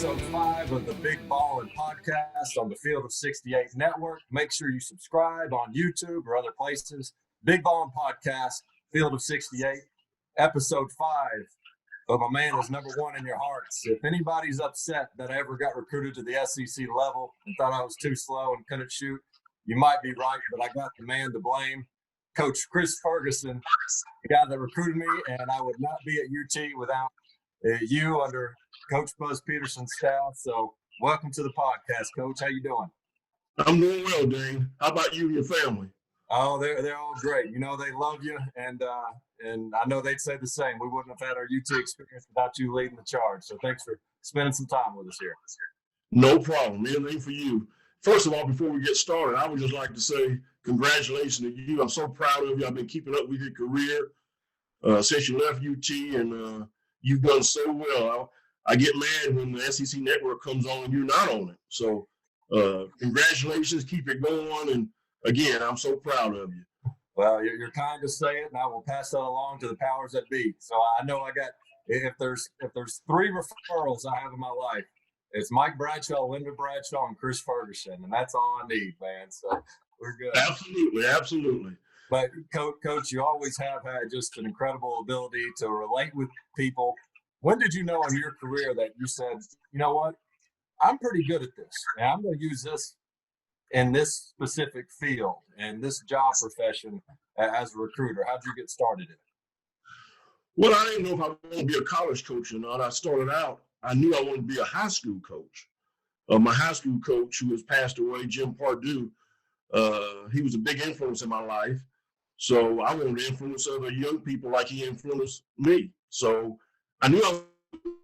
episode 5 of the Vol'n podcast on the Field of 68 Network. Make sure you subscribe on YouTube or other places. Vol'n podcast, Field of 68, episode 5 of A Man is Number One in Your Hearts. If anybody's upset that I ever got recruited to the SEC level and thought I was too slow and couldn't shoot, you might be right, but I got the man to blame. Coach Chris Ferguson, the guy that recruited me, and I would not be at UT without you under Coach Buzz Peterson's staff. So welcome to the podcast, Coach. How you doing? I'm doing well, Dane. How about you and your family? Oh, they're all great. You know, they love you, and I know they'd say the same. We wouldn't have had our UT experience without you leading the charge. So thanks for spending some time with us here. No problem. Anything for you. First of all, before we get started, I would just like to say congratulations to you. I'm so proud of you. I've been keeping up with your career since you left UT, and you've done so well. I get mad when the SEC network comes on and you're not on it. So congratulations. Keep it going. And again, I'm so proud of you. Well, you're kind to say it, and I will pass that along to the powers that be. So I know I got, if there's 3 referrals I have in my life, it's Mike Bradshaw, Linda Bradshaw, and Chris Ferguson, and that's all I need, man. So we're good. Absolutely, absolutely. But Coach, you always have had just an incredible ability to relate with people. When did you know in your career that you said, you know what, I'm pretty good at this, and I'm going to use this in this specific field and this job profession as a recruiter? How'd you get started in it? Well, I didn't know if I wanted to be a college coach or not. I started out, I knew I wanted to be a high school coach. My high school coach, who has passed away, Jim Pardue, he was a big influence in my life. So I wanted to influence other young people like he influenced me. So I knew I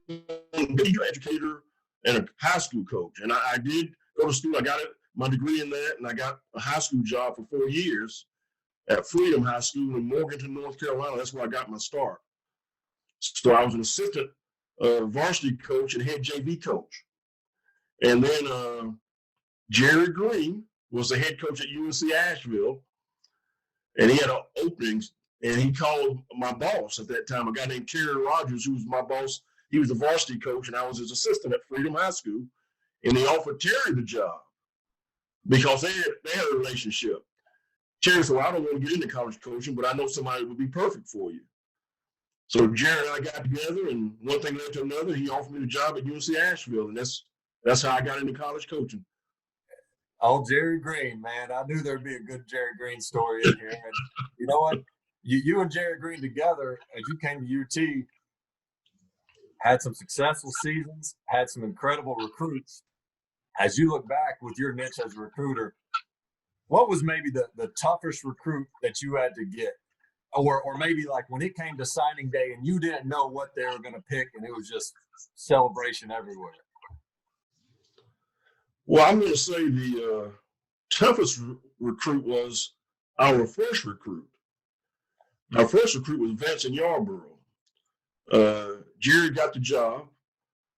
was a big educator and a high school coach. And I did go to school. I got my degree in that, and I got a high school job for 4 years at Freedom High School in Morganton, North Carolina. That's where I got my start. So I was an assistant varsity coach and head JV coach. And then Jerry Green was the head coach at UNC Asheville, and he had openings, and he called my boss at that time, a guy named Terry Rogers, who was my boss. He was the varsity coach, and I was his assistant at Freedom High School, and he offered Terry the job because they had a relationship. Terry said, well, I don't want to get into college coaching, but I know somebody would be perfect for you. So Jerry and I got together, and one thing led to another. He offered me the job at UNC Asheville, and that's how I got into college coaching. Oh, Jerry Green, man. I knew there'd be a good Jerry Green story in here. And you know what? You and Jerry Green together, as you came to UT, had some successful seasons, had some incredible recruits. As you look back with your niche as a recruiter, what was maybe the toughest recruit that you had to get? Or maybe like when it came to signing day and you didn't know what they were going to pick and it was just celebration everywhere? Well, I'm going to say the toughest recruit was our first recruit. Our first recruit was Vincent Yarborough. Jerry got the job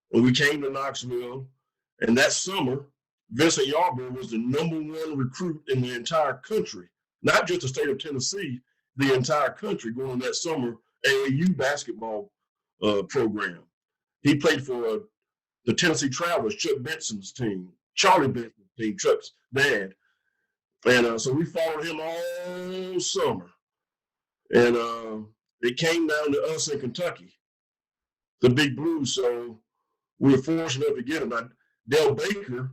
when we came to Knoxville, and that summer, Vincent Yarborough was the #1 recruit in the entire country, not just the state of Tennessee, the entire country going that summer AAU basketball program. He played for the Tennessee Travelers, Chuck Benson's team, Charlie Benson's team, Chuck's dad. And so we followed him all summer. And it came down to us in Kentucky, the Big Blues. So we were fortunate enough to get him. Now, Dale Baker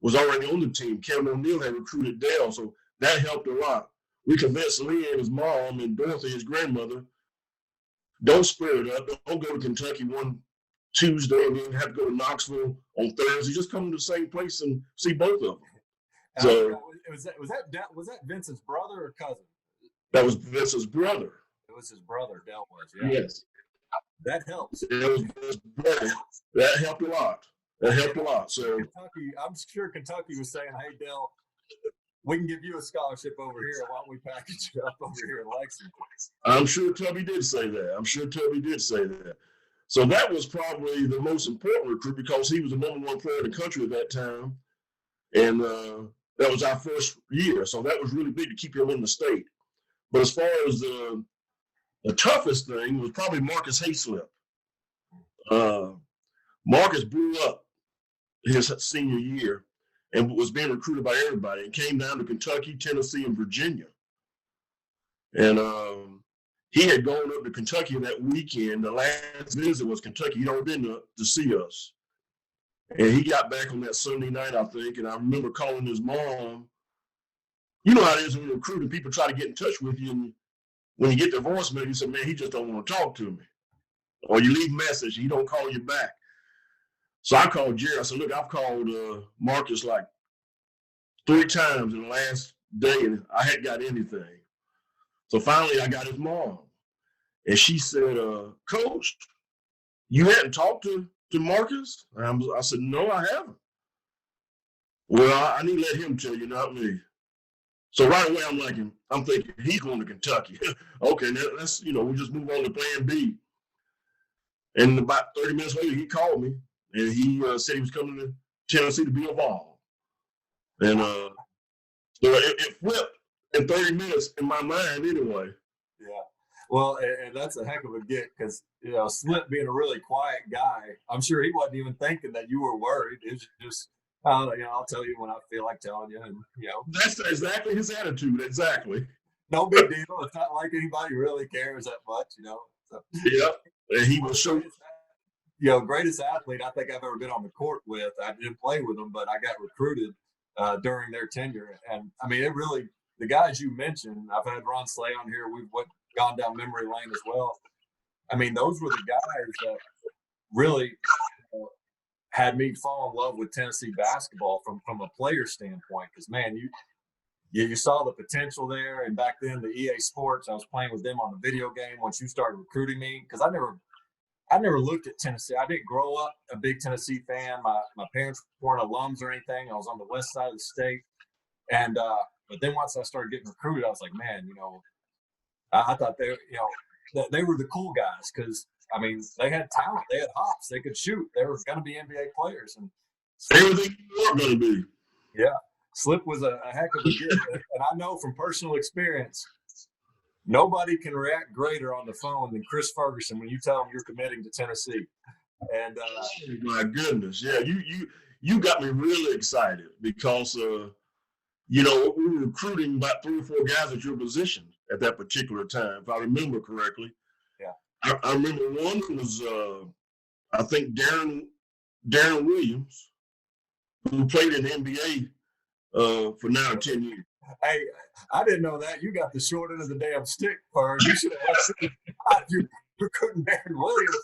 was already on the team. Kevin O'Neill had recruited Dale, so that helped a lot. We convinced Leanne, his mom, and Dorothy, his grandmother, don't split it up. Don't go to Kentucky one Tuesday and then have to go to Knoxville on Thursday. Just come to the same place and see both of them. So was that Vincent's brother or cousin? That was Vincent's brother. It was his brother, Del was. Yeah. Yes. That helps. It was his brother. That helped a lot. So Kentucky, I'm sure Kentucky was saying, "Hey, Del, we can give you a scholarship over here. Why don't we package you up over here in Lexington?" I'm sure Tubby did say that. So that was probably the most important recruit because he was the #1 player in the country at that time. And that was our first year. So that was really big to keep him in the state. But as far as the toughest thing was probably Marcus Hayslip. Marcus blew up his senior year and was being recruited by everybody and came down to Kentucky, Tennessee, and Virginia. And he had gone up to Kentucky that weekend. The last visit was Kentucky. He'd already been to see us. And he got back on that Sunday night, I think, and I remember calling his mom. You know how it is when you're recruiting, people try to get in touch with you, and when you get the voicemail, you say, man, he just don't want to talk to me. Or you leave a message, he don't call you back. So I called Jerry. I said, look, I've called Marcus like 3 times in the last day, and I hadn't got anything. So finally, I got his mom. And she said, Coach, you hadn't talked to Marcus? And I said, no, I haven't. Well, I need to let him tell you, not me. So right away, I'm thinking, he's going to Kentucky. Okay, let's, we just move on to plan B. And about 30 minutes later, he called me, and he said he was coming to Tennessee to be a Vol'n. And so it flipped in 30 minutes in my mind anyway. Yeah. Well, and that's a heck of a get because, Slip being a really quiet guy, I'm sure he wasn't even thinking that you were worried. It was just, I'll tell you when I feel like telling you. And, That's exactly his attitude, exactly. No big deal. It's not like anybody really cares that much, So. Yeah, and he was so. Greatest athlete I think I've ever been on the court with. I didn't play with them, but I got recruited during their tenure. And, I mean, it really – the guys you mentioned, I've had Ron Slay on here. We've gone down memory lane as well. I mean, those were the guys that really had me fall in love with Tennessee basketball from a player standpoint. Because, man, you saw the potential there. And back then, the EA Sports, I was playing with them on the video game once you started recruiting me. Because I never looked at Tennessee. I didn't grow up a big Tennessee fan. My parents weren't alums or anything. I was on the west side of the state. And but then once I started getting recruited, I was like, man, I thought they were the cool guys because, I mean, they had talent. They had hops. They could shoot. They were going to be NBA players. And everything you were going to be. Yeah. Slip was a heck of a get. And I know from personal experience, nobody can react greater on the phone than Chris Ferguson when you tell him you're committing to Tennessee. And oh my goodness, yeah, you got me really excited because we were recruiting about 3 or 4 guys at your position at that particular time, if I remember correctly. Yeah, I remember one was I think Darren Williams, who played in the NBA for 9 or 10 years. Hey, I didn't know that. You got the short end of the damn stick, Ferg. You should have you recruiting Darren Williams.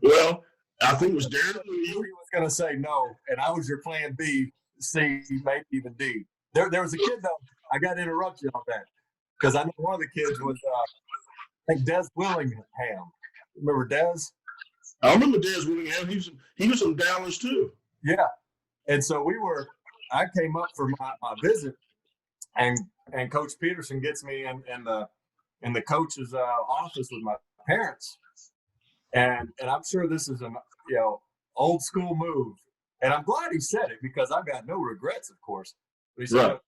Well, I think it was Darren Williams. He was going to say no, and I was your plan B, C, maybe even D. There was a kid, though. I got to interrupt you on that because I know one of the kids was, I think, Des Willingham. Remember Des? I remember Des Willingham. He was from Dallas, too. Yeah. And so I came up for my visit. And Coach Peterson gets me in the coach's office with my parents, and I'm sure this is an old school move, and I'm glad he said it because I've got no regrets, of course. But he said, right,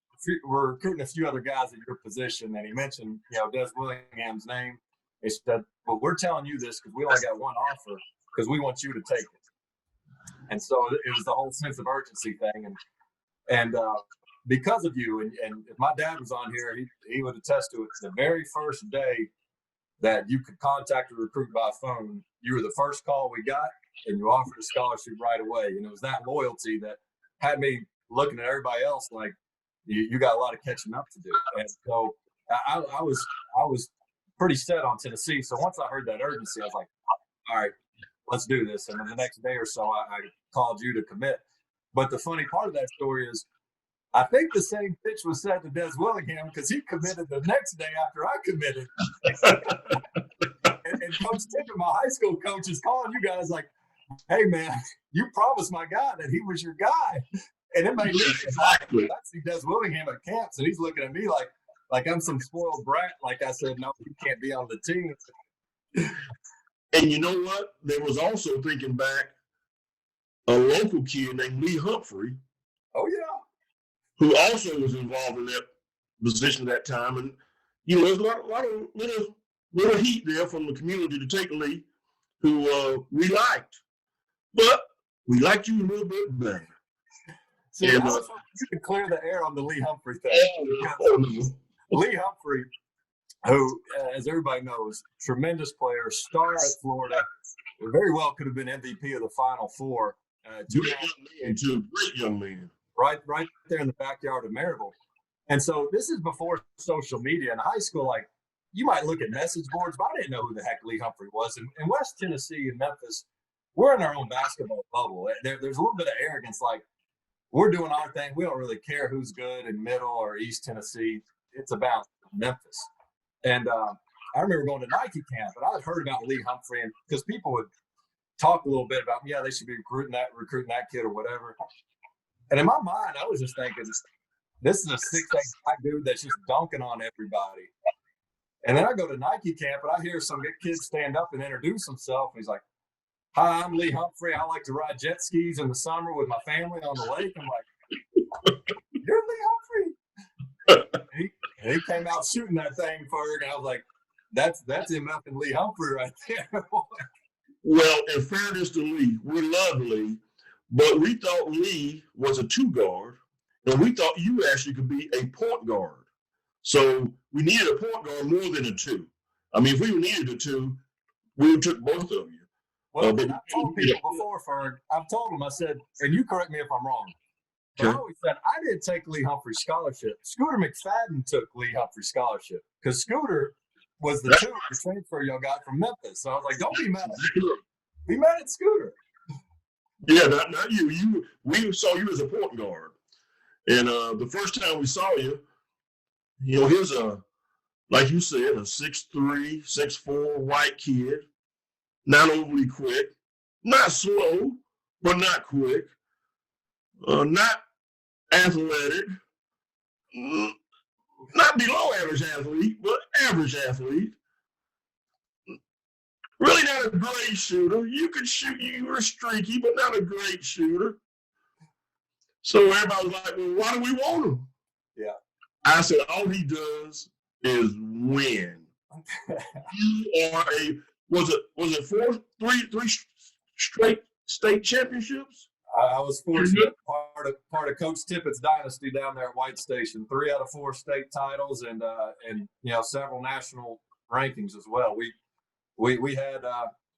we're recruiting a few other guys at your position, and he mentioned Des Willingham's name. He said, "But we're telling you this because we only got one offer because we want you to take it." And so it was the whole sense of urgency thing, and because of you, and if my dad was on here, he would attest to it. The very first day that you could contact a recruit by phone, you were the first call we got, and you offered a scholarship right away. And it was that loyalty that had me looking at everybody else like you got a lot of catching up to do. And so I was pretty set on Tennessee. So once I heard that urgency, I was like, all right, let's do this. And then the next day or so, I called you to commit. But the funny part of that story is, I think the same pitch was said to Des Willingham because he committed the next day after I committed. and Coach Tippett, my high school coach, is calling you guys like, hey, man, you promised my guy that he was your guy. And it made me exactly. I see Des Willingham at camps, and he's looking at me like I'm some spoiled brat. Like I said, no, you can't be on the team. And you know what? There was also, thinking back, a local kid named Lee Humphrey. Oh, yeah. Who also was involved in that position at that time. And, there's a lot of little heat there from the community to take Lee, who we liked. But We like you a little bit better. See, And, I was hoping you could clear the air on the Lee Humphrey thing. Lee Humphrey, who, as everybody knows, tremendous player, star at Florida, very well could have been MVP of the Final Four. Great young man. Right there in the backyard of Maryville. And so this is before social media. In high school, like, you might look at message boards, but I didn't know who the heck Lee Humphrey was. In West Tennessee and Memphis, we're in our own basketball bubble. There's a little bit of arrogance, like, we're doing our thing. We don't really care who's good in Middle or East Tennessee. It's about Memphis. And I remember going to Nike camp, and I'd heard about Lee Humphrey, and because people would talk a little bit about, yeah, they should be recruiting that kid or whatever. And in my mind, I was just thinking, this is a 6'8" black dude that's just dunking on everybody. And then I go to Nike camp, and I hear some kid stand up and introduce himself. And he's like, "Hi, I'm Lee Humphrey. I like to ride jet skis in the summer with my family on the lake." I'm like, "You're Lee Humphrey?" he came out shooting that thing, Ferg, and I was like, that's him up in Lee Humphrey right there. Well, in fairness to Lee, we love Lee, but we thought Lee was a 2-guard, and we thought you actually could be a point guard. So we needed a point guard more than a 2. I mean, if we needed a 2, we would have took both of you. Well, I've told people before, Ferg, I've told them, I said, and you correct me if I'm wrong, but I always said, I didn't take Lee Humphrey's scholarship. Scooter McFadden took Lee Humphrey's scholarship because Scooter was the transfer y'all got from Memphis. So I was like, don't be mad at Scooter. Be mad at Scooter. Yeah, not you. We saw you as a point guard. And the first time we saw you, here's like you said, a 6'3", 6'4" white kid, not overly quick, not slow, but not quick, not athletic, not below average athlete, but average athlete. Really not a great shooter. You could shoot, you were streaky, but not a great shooter. So everybody was like, well, why do we want him? Yeah. I said, all he does is win. You are was it three straight state championships? I was fortunate, part of Coach Tippett's dynasty down there at White Station. 3 out of 4 state titles and several national rankings as well. We had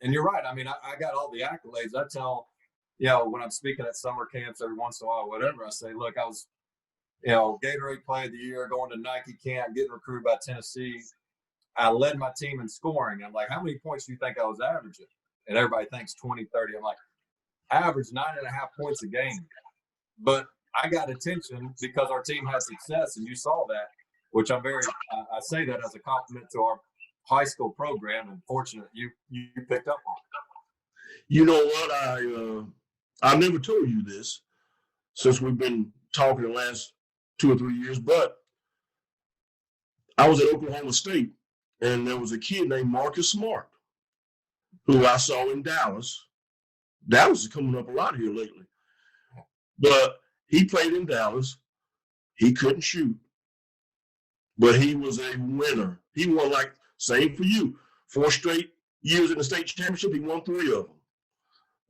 and you're right. I mean, I got all the accolades. I tell, when I'm speaking at summer camps every once in a while, whatever, I say, look, I was, Gatorade Player of the Year, going to Nike camp, getting recruited by Tennessee. I led my team in scoring. I'm like, how many points do you think I was averaging? And everybody thinks 20, 30. I'm like, average 9.5 points a game. But I got attention because our team had success, and you saw that, which I'm very, I say that as a compliment to our high school program, and fortunate you picked up on it. You know what? I never told you this since we've been talking the last 2 or 3 years, but I was at Oklahoma State, and there was a kid named Marcus Smart who I saw in Dallas. Dallas is coming up a lot here lately. But he played in Dallas. He couldn't shoot, but he was a winner. He won, like, same for you, 4 straight years in the state championship. He won 3 of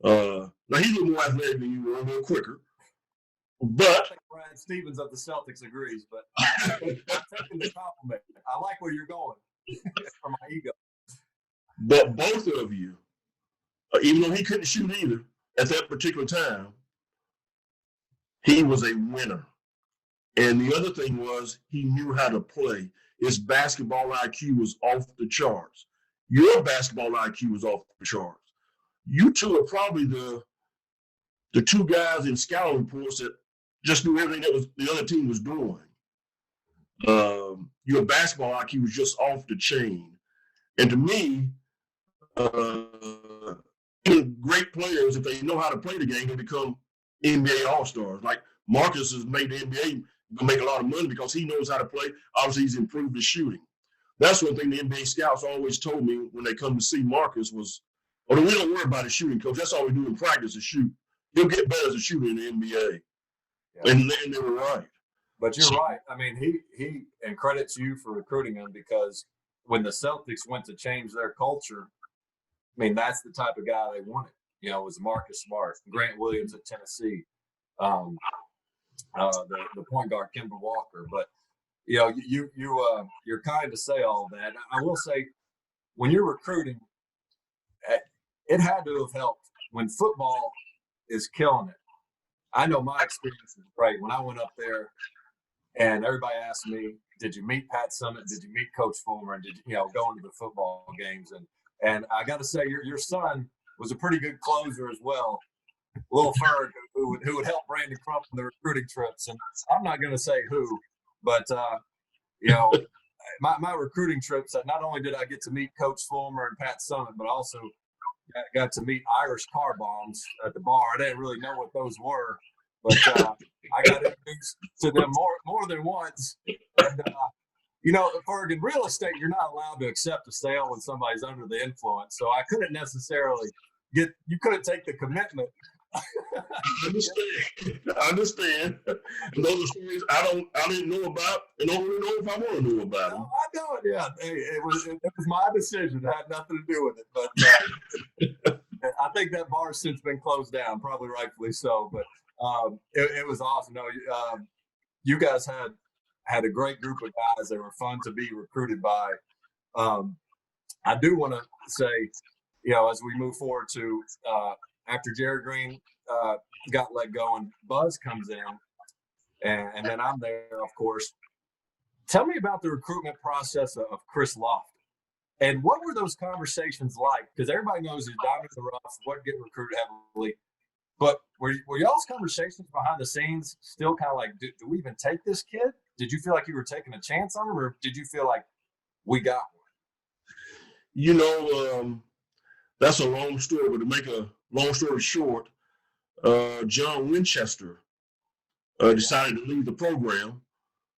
them. Now, he's a little more athletic than you were, a little quicker. But I think Brad Stevens of the Celtics agrees, but I'm taking the compliment. I like where you're going for my ego. But both of you, even though he couldn't shoot either at that particular time, he was a winner. And the other thing was he knew how to play. His basketball IQ was off the charts. Your basketball IQ was off the charts. You two are probably the 2 guys in scouting reports that just knew everything that the other team was doing. Your basketball IQ was just off the chain. And to me, great players, if they know how to play the game, they become NBA All-Stars. Like Marcus has made the NBA make a lot of money because he knows how to play. Obviously, he's improved his shooting. That's one thing the NBA scouts always told me when they come to see Marcus was, we don't worry about his shooting, coach. That's all we do in practice is shoot. He'll get better as a shooter in the NBA. Yeah. And they were right. But you're right. I mean, he and credit to you for recruiting him, because when the Celtics went to change their culture, I mean, that's the type of guy they wanted. was Marcus Smart, Grant Williams at Tennessee, the point guard Kemba Walker. But you're kind to say all that. I will say, when you're recruiting, it had to have helped when football is killing it. I know my experience is great. When I went up there, and everybody asked me, "Did you meet Pat Summitt? Did you meet Coach Fulmer? And did you go into the football games?" And I got to say, your son was a pretty good closer as well. Little Ferg, who would help Brandon Crump on the recruiting trips. And I'm not going to say who, but my recruiting trips. Not only did I get to meet Coach Fulmer and Pat Summitt, but also got to meet Irish car bombs at the bar. I didn't really know what those were, but I got introduced to them more than once. And Ferg, in real estate, you're not allowed to accept a sale when somebody's under the influence. So I couldn't necessarily you couldn't take the commitment. I understand. And those are stories I didn't know about, and don't really know if I want to know about them. I know it. Yeah, it was my decision. It had nothing to do with it. But I think that bar's since been closed down, probably rightfully so. But it was awesome. No, you guys had a great group of guys that were fun to be recruited by. I do want to say, as we move forward to after Jared Green got let go and Buzz comes in, and then I'm there, of course. Tell me about the recruitment process of Chris Lofton. And what were those conversations like? Because everybody knows he's diamond in the rough, what getting recruited heavily. But were y'all's conversations behind the scenes still kind of like, do we even take this kid? Did you feel like you were taking a chance on him, or did you feel like we got one? That's a long story, but to make a long story short, John Winchester decided to leave the program.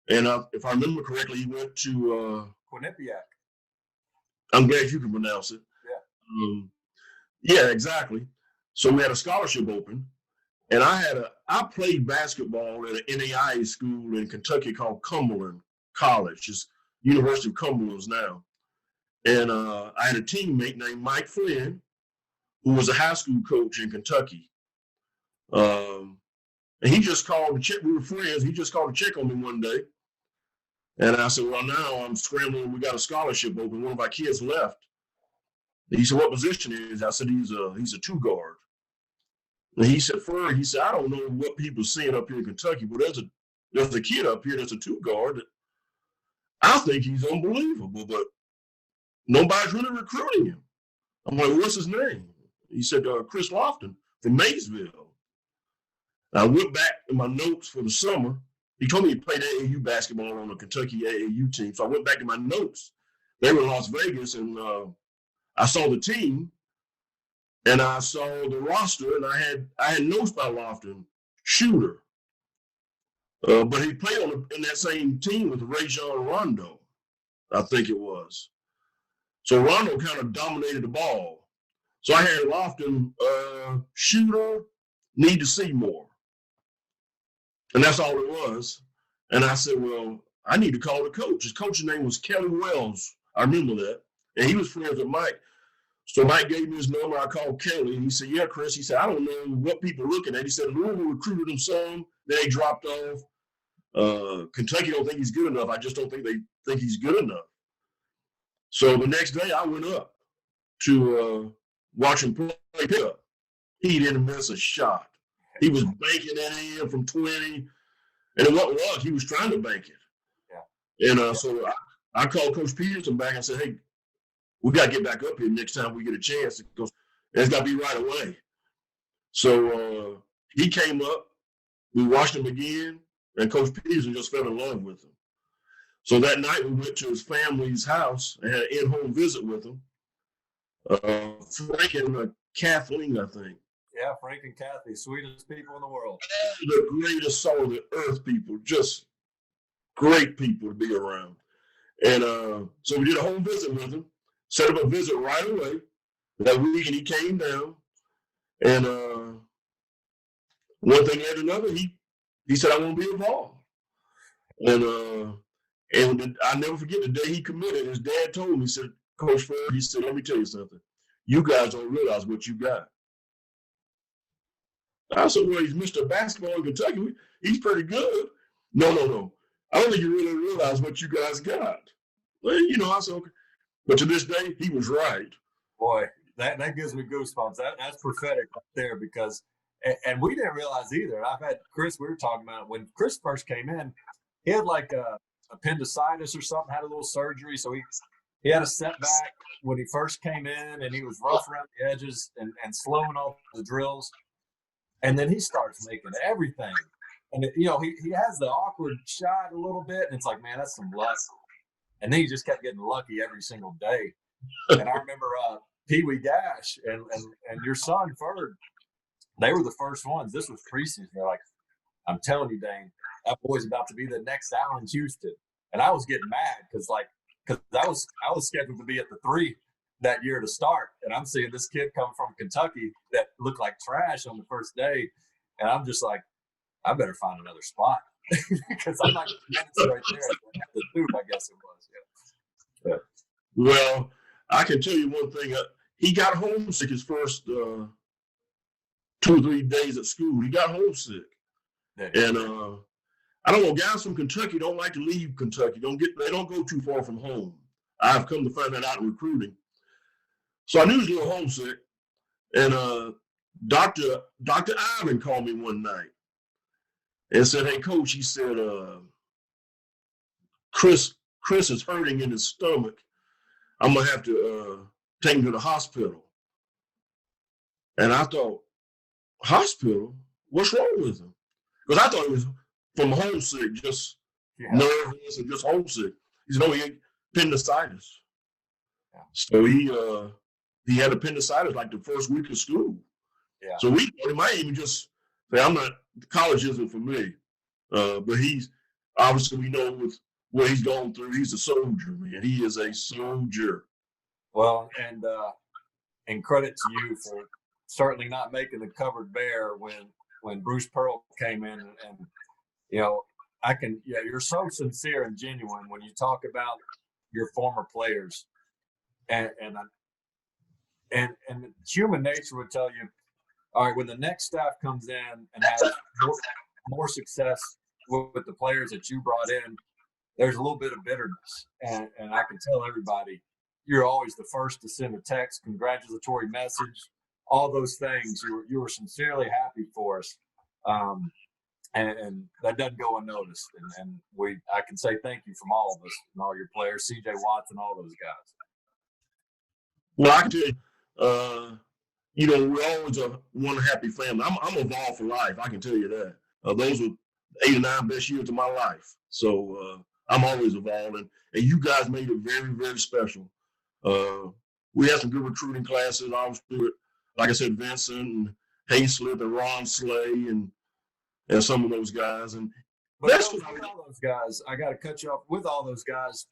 And if I remember correctly, he went to Quinnipiac. I'm glad you can pronounce it. Yeah, exactly. So we had a scholarship open, and I played basketball at an NAIA school in Kentucky called Cumberland College. It's University of Cumberland's now. And I had a teammate named Mike Flynn, who was a high school coach in Kentucky. And he just called to check. We were friends. He just called to check on me one day. And I said, well, now I'm scrambling. We got a scholarship open. One of our kids left. And he said, what position is? I said, he's a two guard. And he said, Ferg, he said, I don't know what people are seeing up here in Kentucky, but there's a kid up here that's a two guard. I think he's unbelievable, but nobody's really recruiting him. I'm like, what's his name? He said, Chris Lofton from Maysville. I went back in my notes for the summer. He told me he played AAU basketball on the Kentucky AAU team. So I went back to my notes. They were in Las Vegas, and I saw the team, and I saw the roster, and I had notes by Lofton, shooter. But he played in that same team with Rajon Rondo, I think it was. So Rondo kind of dominated the ball. So I had Lofton, shooter, need to see more. And that's all it was. And I said, well, I need to call the coach. His coach's name was Kelly Wells. I remember that. And he was friends with Mike. So Mike gave me his number. I called Kelly. And he said, yeah, Chris. He said, I don't know what people are looking at. He said, Louisville recruited him some. Then they dropped off. Kentucky don't think he's good enough. I just don't think they think he's good enough. So the next day I went up to watch him play pickup. He didn't miss a shot. He was banking it in from 20. And it wasn't luck. He was trying to bank it. Yeah. And so I called Coach Peterson back and said, hey, we got to get back up here next time we get a chance. Because it's got to be right away. So he came up. We watched him again. And Coach Peterson just fell in love with him. So that night we went to his family's house and had an in-home visit with him. Frank and Kathleen, I think. Yeah, Frank and Kathy, sweetest people in the world. The greatest soul of the earth people, just great people to be around. And so we did a home visit with him, set up a visit right away. That week, and he came down. And one thing led to another, he said, I want to be involved. And I never forget the day he committed. His dad told me, he said, Coach Ferg, he said, let me tell you something. You guys don't realize what you got. I said, well, he's Mr. Basketball in Kentucky. He's pretty good. No. I don't think you really realize what you guys got. Well, I said, okay. But to this day, he was right. Boy, that gives me goosebumps. That's prophetic right there because, and we didn't realize either. I've had Chris, we were talking about it, when Chris first came in, he had like a appendicitis or something, had a little surgery. So he had a setback when he first came in, and he was rough around the edges and slowing all the drills. And then he starts making everything. And, he has the awkward shot a little bit, and it's like, man, that's some luck. And then he just kept getting lucky every single day. And I remember Pee Wee Dash and your son, Ferg, they were the first ones. This was preseason. They're like, I'm telling you, Dane, that boy's about to be the next Allen Houston. And I was getting mad because I was scheduled to be at the 3 that year to start. And I'm seeing this kid come from Kentucky that looked like trash on the first day. And I'm just like, I better find another spot because I'm not getting minutes right there at the 2, I guess it was. Yeah. Well, I can tell you one thing. He got homesick his first 2 or 3 days at school. He got homesick. Yeah. And I don't know, guys from Kentucky don't like to leave Kentucky. They don't go too far from home. I've come to find that out in recruiting. So I knew he was a little homesick. And Dr. Ivan called me one night and said, hey, Coach, he said, Chris is hurting in his stomach. I'm going to have to take him to the hospital. And I thought, hospital? What's wrong with him? Because I thought it was from homesick, just nervous and just homesick. He said, no, he had appendicitis. Yeah. So he had appendicitis like the first week of school. Yeah. So we might even just say, college isn't for me. But he's, obviously we know with what he's gone through, he's a soldier, man. He is a soldier. Well, and credit to you for certainly not making the covered bear when Bruce Pearl came in, and you're so sincere and genuine when you talk about your former players, and human nature would tell you, all right, when the next staff comes in and has more success with the players that you brought in, there's a little bit of bitterness, and I can tell everybody, you're always the first to send a text, congratulatory message, all those things. You were sincerely happy for us, and that doesn't go unnoticed. And I can say thank you from all of us and all your players, C.J. Watson, all those guys. Well, I can tell you, we're always one happy family. I'm a Vol for life. I can tell you that. Those were 8 or 9 best years of my life. So I'm always a Vol, and you guys made it very, very special. We had some good recruiting classes. Obviously, like I said, Vincent and Hayslip and Ron Slay and some of those guys. And that's with all those guys. I got to cut you off. With all those guys,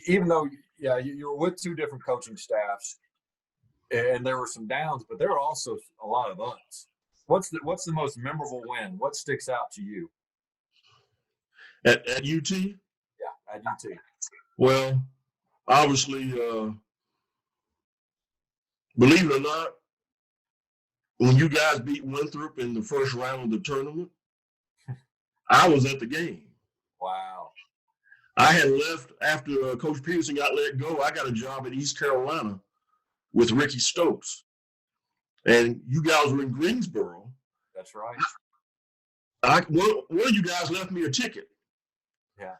even though you were with 2 different coaching staffs, and there were some downs, but there were also a lot of ups. What's the most memorable win? What sticks out to you? At UT? Yeah, at UT. Well, obviously, believe it or not, when you guys beat Winthrop in the first round of the tournament, I was at the game. Wow. I had left after Coach Peterson got let go. I got a job at East Carolina with Ricky Stokes. And you guys were in Greensboro. That's right. One of you guys left me a ticket. Yeah.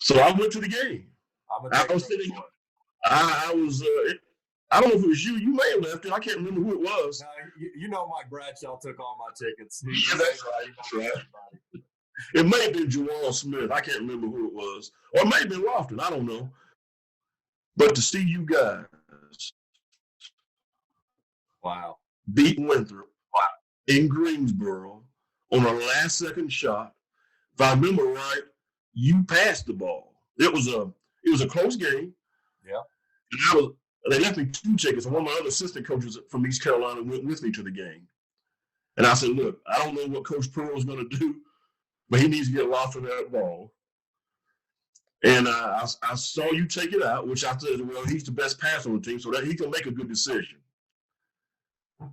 So I went to the game. I was sitting. I was. I don't know if it was you. You may have left it. I can't remember who it was. Mike Bradshaw took all my tickets. Yeah, that's right. That's right. It may have been Jawan Smith. I can't remember who it was, or it may have been Lofton. I don't know. But to see you guys, wow, beat Winthrop in Greensboro on a last-second shot. If I remember right, you passed the ball. It was a close game. Yeah. And they left me 2 tickets, and one of my other assistant coaches from East Carolina went with me to the game. And I said, look, I don't know what Coach Pearl is going to do, but he needs to get Lofton that ball. And I saw you take it out, which I said, well, he's the best passer on the team, so that he can make a good decision.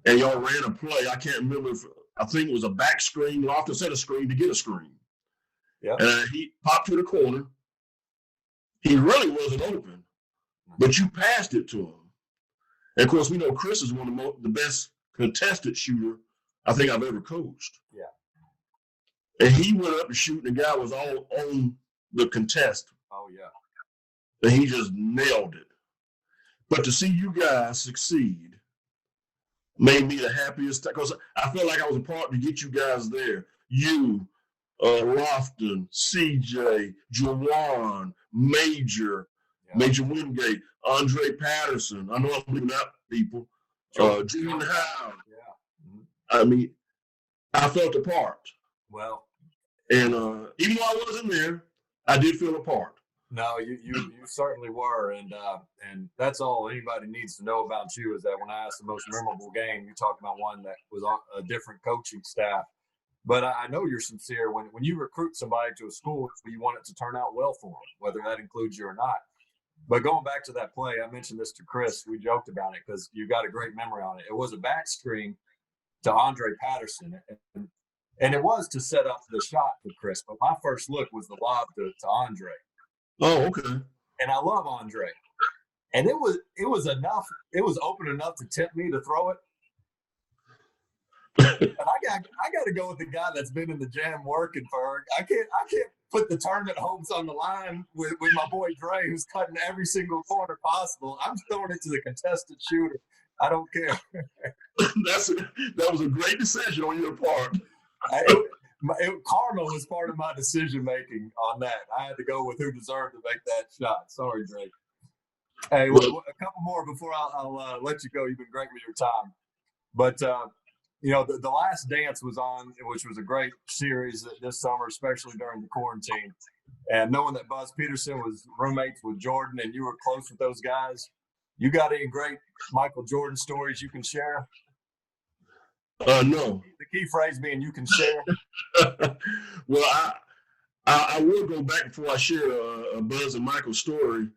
and y'all ran a play. I can't remember I think it was a back screen. Lofton set a screen to get a screen. Yeah. And he popped to the corner. He really wasn't open, but you passed it to him. And of course, we know Chris is one of the best contested shooter I think I've ever coached. Yeah. And he went up to shoot, and the guy was all on the contest. Oh, yeah. And he just nailed it. But to see you guys succeed made me the happiest, because I felt like I was a part to get you guys there. You, Lofton, CJ, Jawan, Major Wingate, Andre Patterson. I know I'm leaving out people. June Howe. Yeah. Mm-hmm. I mean, I felt a part. Well. And even though I wasn't there, I did feel a part. No, you certainly were, and that's all anybody needs to know about you is that when I asked the most memorable game, you talked about one that was on a different coaching staff. But I know you're sincere when you recruit somebody to a school, you want it to turn out well for them, whether that includes you or not. But going back to that play, I mentioned this to Chris. We joked about it because you got a great memory on it. It was a back screen to Andre Patterson, and it was to set up the shot for Chris. But my first look was the lob to Andre. Oh, okay. And I love Andre. And it was enough. It was open enough to tempt me to throw it. But I got to go with the guy that's been in the jam working for. I can't put the tournament hopes on the line with my boy Dre, who's cutting every single corner possible. I'm throwing it to the contested shooter. I don't care. That was a great decision on your part. Karma was part of my decision making on that. I had to go with who deserved to make that shot. Sorry, Drake. Hey, a couple more before I'll let you go. You've been great with your time. But, the Last Dance was on, which was a great series this summer, especially during the quarantine. And knowing that Buzz Peterson was roommates with Jordan and you were close with those guys, you got any great Michael Jordan stories you can share? No. The key phrase being you can share. Well, I will go back before I share a Buzz and Michael story.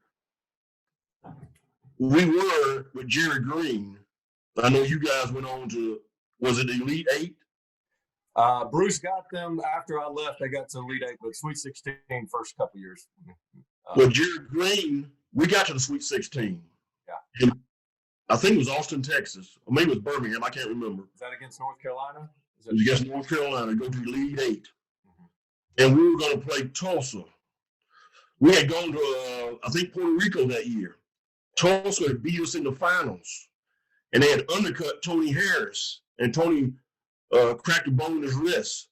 We were with Jerry Green. I know you guys went on to, was it the Elite Eight? Bruce got them after I left. They got to Elite Eight, but Sweet 16 first couple years. Well, Jerry Green, we got to the Sweet 16. Yeah. I think it was Austin, Texas, or maybe it was Birmingham. I can't remember. Is that against North Carolina? It was against North Carolina. Go to the Elite Eight. Mm-hmm. And we were going to play Tulsa. We had gone to, I think, Puerto Rico that year. Tulsa had beat us in the finals. And they had undercut Tony Harris. And Tony cracked a bone in his wrist.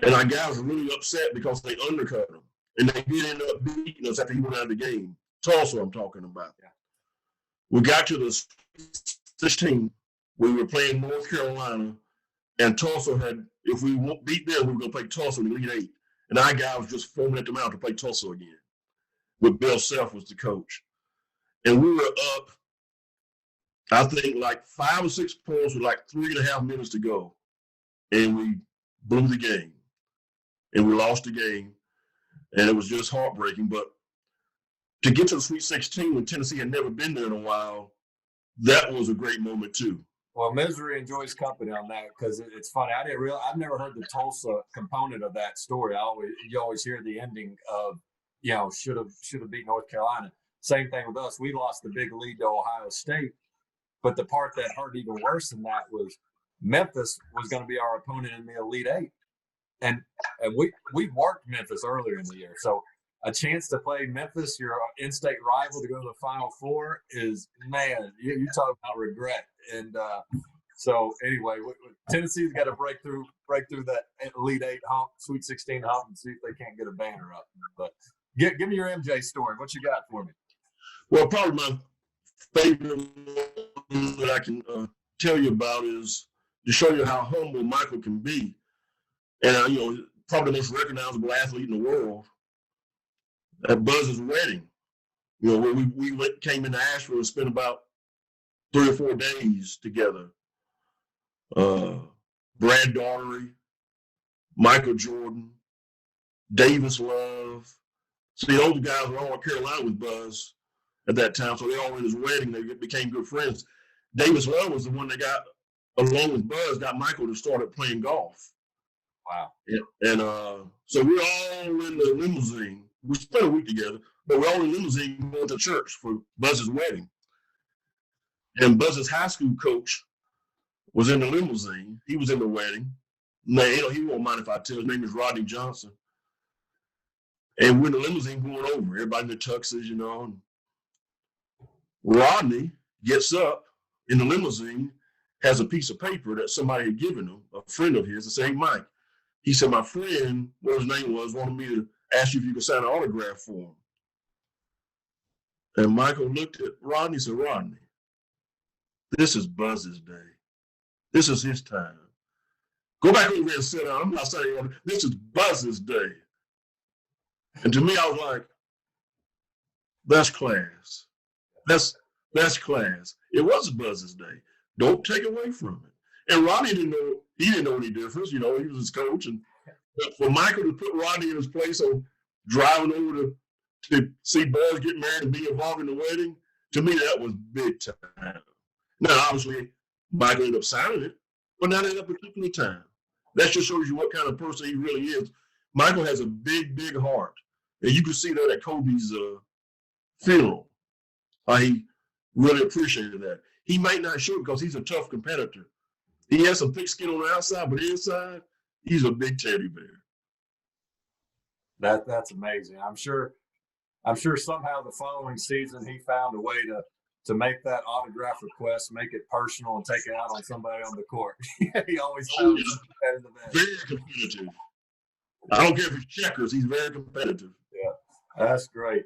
And our guys were really upset because they undercut him. And they did end up beating us after he went out of the game. Tulsa, I'm talking about. Yeah. We got to the 16. We were playing North Carolina. And Tulsa had, if we beat them, we were going to play Tulsa in the Elite Eight. And our guy was just foaming at the mouth to play Tulsa again. With Bill Self was the coach. And we were up, I think, like 5 or 6 points with like 3.5 minutes to go. And we blew the game. And we lost the game. And it was just heartbreaking. But to get to the Sweet 16 when Tennessee had never been there in a while, that was a great moment too. Well, misery enjoys company on that because it's funny. I've never heard the Tulsa component of that story. You always hear the ending of, should have beat North Carolina. Same thing with us. We lost the big lead to Ohio State, but the part that hurt even worse than that was Memphis was going to be our opponent in the Elite Eight, and we worked Memphis earlier in the year, so a chance to play Memphis, your in-state rival, to go to the Final Four is, man, you talk about regret. And so anyway, Tennessee's got to break through that Elite Eight hump, Sweet 16 hump, and see if they can't get a banner up. But give me your MJ story. What you got for me? Well, probably my favorite one that I can tell you about is to show you how humble Michael can be. And, probably the most recognizable athlete in the world. At Buzz's wedding, where we came into Asheville and spent about 3 or 4 days together. Brad Daugherty, Michael Jordan, Davis Love. See, those guys were all in Carolina with Buzz at that time, so they all were in his wedding. They became good friends. Davis Love was the one that got, along with Buzz, got Michael to start playing golf. Wow. Yeah. And so we're all in the limousine. We spent a week together, but we're all in the limousine going to church for Buzz's wedding. And Buzz's high school coach was in the limousine. He was in the wedding. Now, he won't mind if I tell. His name is Rodney Johnson. And we're in the limousine going over. Everybody in the tuxes, And Rodney gets up in the limousine, has a piece of paper that somebody had given him, a friend of his, and said, "Hey, Mike," he said, "my friend, what his name was, wanted me to ask you if you could sign an autograph for him." And Michael looked at Rodney and said, "Rodney, this is Buzz's day. This is his time. Go back over there and sit down. I'm not saying this is Buzz's day." And to me, I was like, that's class. That's class. It was Buzz's day. Don't take away from it. And Rodney didn't know any difference. He was his coach. And for Michael to put Rodney in his place on driving over to see Buzz get married and be involved in the wedding, to me, that was big time. Now, obviously, Michael ended up signing it, but not at that particular time. That just shows you what kind of person he really is. Michael has a big, big heart. And you can see that at Kobe's funeral. He really appreciated that. He might not show it because he's a tough competitor. He has some thick skin on the outside, but inside, he's a big teddy bear. That's amazing. I'm sure somehow the following season he found a way to make that autograph request, make it personal, and take it out on somebody on the court. He always found the best. Very competitive. I don't care if it's checkers, he's very competitive. Yeah, that's great.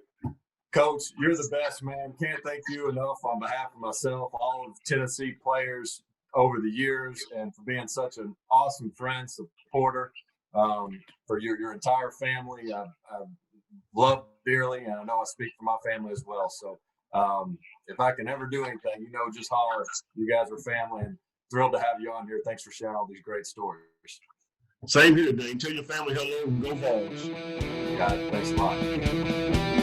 Coach, you're the best, man. Can't thank you enough on behalf of myself, all of Tennessee players over the years, and for being such an awesome friend, supporter, for your entire family. I love dearly, and I know I speak for my family as well. So if I can ever do anything, just holler. You guys are family, and thrilled to have you on here. Thanks for sharing all these great stories. Same here, Dane. Tell your family hello and go Vols. Got it. Thanks a lot.